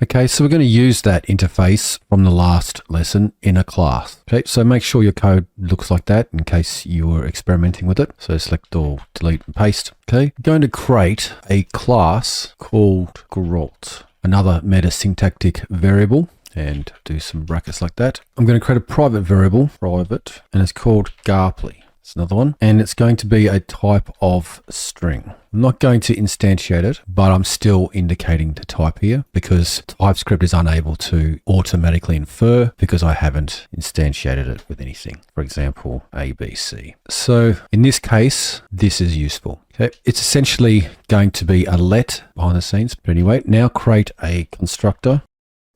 Okay, so we're going to use that interface from the last lesson in a class. Okay, so make sure your code looks like that in case you were experimenting with it. So select all, delete and paste. Okay, I'm going to create a class called Gralt, another meta-syntactic variable, and do some brackets like that. I'm going to create a private variable, private, and it's called Garply. It's another one, and it's going to be a type of string. I'm not going to instantiate it, but I'm still indicating the type here because TypeScript is unable to automatically infer because I haven't instantiated it with anything. For example, ABC. So in this case, this is useful. Okay, it's essentially going to be a let behind the scenes. But anyway, now create a constructor.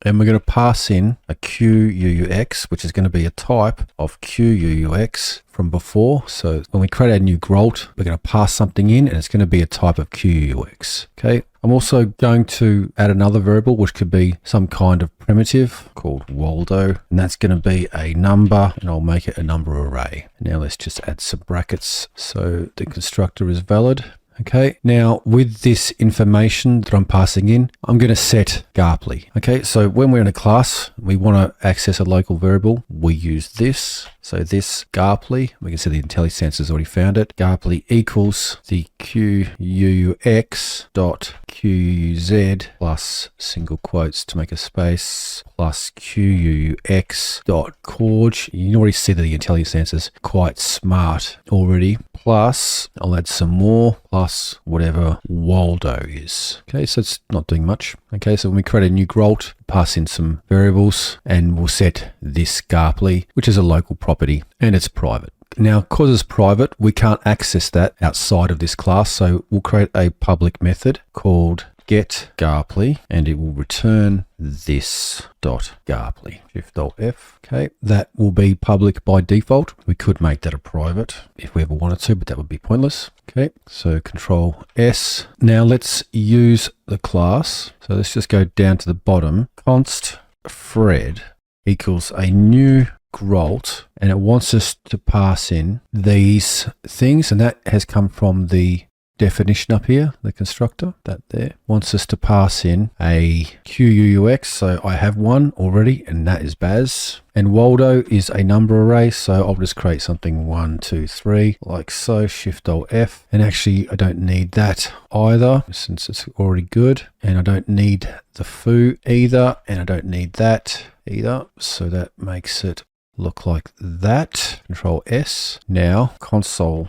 And we're going to pass in a QUUX, which is going to be a type of QUUX from before. So when we create a new Gralt, we're going to pass something in and it's going to be a type of QUUX. Okay. I'm also going to add another variable, which could be some kind of primitive called Waldo. And that's going to be a number, and I'll make it a number array. Now let's just add some brackets so the constructor is valid. Okay, now with this information that I'm passing in, I'm going to set Garply. Okay, so when we're in a class, we want to access a local variable. We use this. So this Garply, we can see the IntelliSense has already found it. Garply equals the QUX dot QUZ plus single quotes to make a space plus QUX dot Corge. You can already see that the IntelliSense is quite smart already. Plus, I'll add some more, plus whatever Waldo is. Okay, so it's not doing much. Okay, so when we create a new Gralt, pass in some variables and we'll set this Garply, which is a local property and it's private. Now, because it's private, we can't access that outside of this class. So we'll create a public method called getGarply and it will return this dot Garply. Shift Alt F. Okay, that will be public by default. We could make that a private if we ever wanted to, but that would be pointless. Okay, so Control S. Now let's use the class. So let's just go down to the bottom. Const Fred equals a new Gralt, and it wants us to pass in these things, and that has come from the definition up here, the constructor, that there wants us to pass in a QUUX. So I have one already, and that is Baz. And Waldo is a number array, so I'll just create something 1, 2, 3, like so. Shift Alt F. And actually, I don't need that either, since it's already good. And I don't need the foo either, and I don't need that either. So that makes it look like that. Control S. Now console.log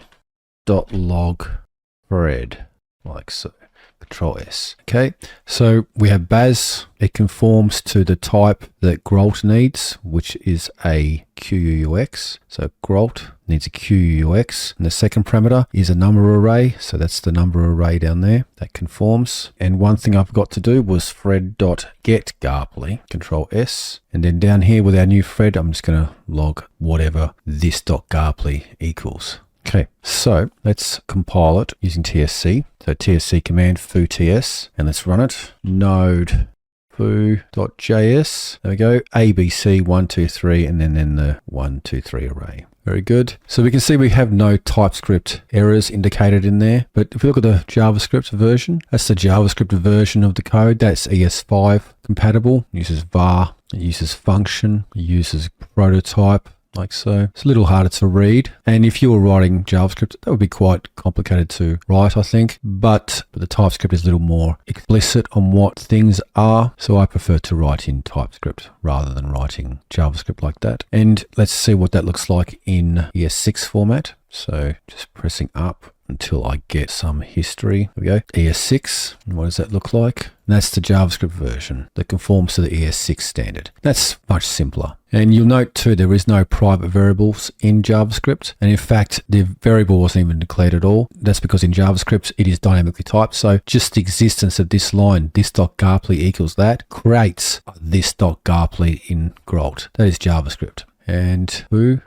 Fred, like so. Control S. Okay, so we have Baz. It conforms to the type that Gralt needs, which is a QUUX. So Gralt needs a QUUX. And the second parameter is a number array. So that's the number array down there that conforms. And one thing I forgot to do was Fred.getGarply. Control S. And then down here with our new Fred, I'm just going to log whatever this.Garply equals. Okay, so let's compile it using TSC. So TSC command foo ts, and let's run it. Node foo.js. There we go. ABC 1, 2, 3, and then the 1, 2, 3 array. Very good. So we can see we have no TypeScript errors indicated in there. But if we look at the JavaScript version, that's the JavaScript version of the code. That's ES5 compatible. It uses var, it uses function, it uses prototype. Like so. It's a little harder to read. And if you were writing JavaScript, that would be quite complicated to write, I think. But the TypeScript is a little more explicit on what things are. So I prefer to write in TypeScript rather than writing JavaScript like that. And let's see what that looks like in ES6 format. So just pressing up until I get some history. There we go. ES6. And what does that look like? And that's the JavaScript version that conforms to the ES6 standard. That's much simpler. And you'll note too, there is no private variables in JavaScript. And in fact, the variable wasn't even declared at all. That's because in JavaScript, it is dynamically typed. So just the existence of this line, this.Garply equals that, creates this.Garply in Gralt. That is JavaScript. And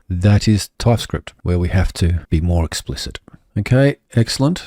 that is TypeScript, where we have to be more explicit. Okay, excellent.